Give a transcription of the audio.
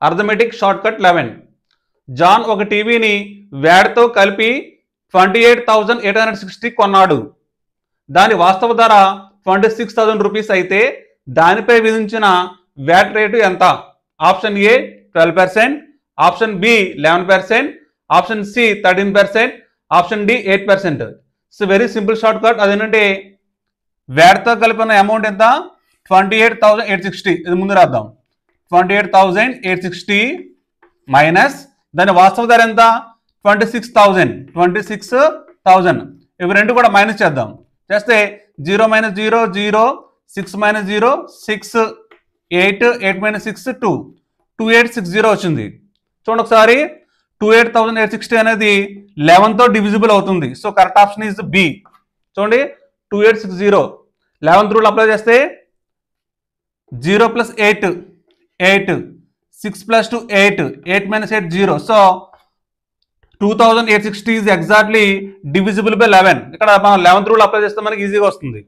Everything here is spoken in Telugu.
Arithmetic short cut 11. జాన్ ఒక టీవీని వ్యాట్తో కలిపి 28,860 కొన్నాడు. దాని వాస్తవ ధర 26,000 రూపీస్ అయితే దానిపై విధించిన వ్యాట్ రేటు ఎంత? Option A 12%, option B 11%, option C 13%, option D 8%. So very simple short cut. అదేంటంటే వ్యాట్తో కలిపిన అమౌంట్ ఎంత? 28,860. ఇది ముందు రాద్దాం. 28,860 మైనస్ దాని వాస్తవ ధర ఎంత? 26,000. ఇవి రెండు కూడా మైనస్ చేద్దాం. చేస్తే 0 - 0 0, 6 - 0 6, 8 8 - 6 2, 2860 వచ్చింది. చూడండి ఒకసారి, 28,860 అనేది 11తో డివిజిబుల్ అవుతుంది. So correct option is B. చూడండి 2860 11th రూల్ అప్లై చేస్తే 0 + 8 8, 6 + 2 8, 8 - 8 0. So 2860 is exactly divisible by 11. ఇక్కడ మనం 11th రూల్ అప్లై చేస్తే మనకి ఈజీగా వస్తుంది.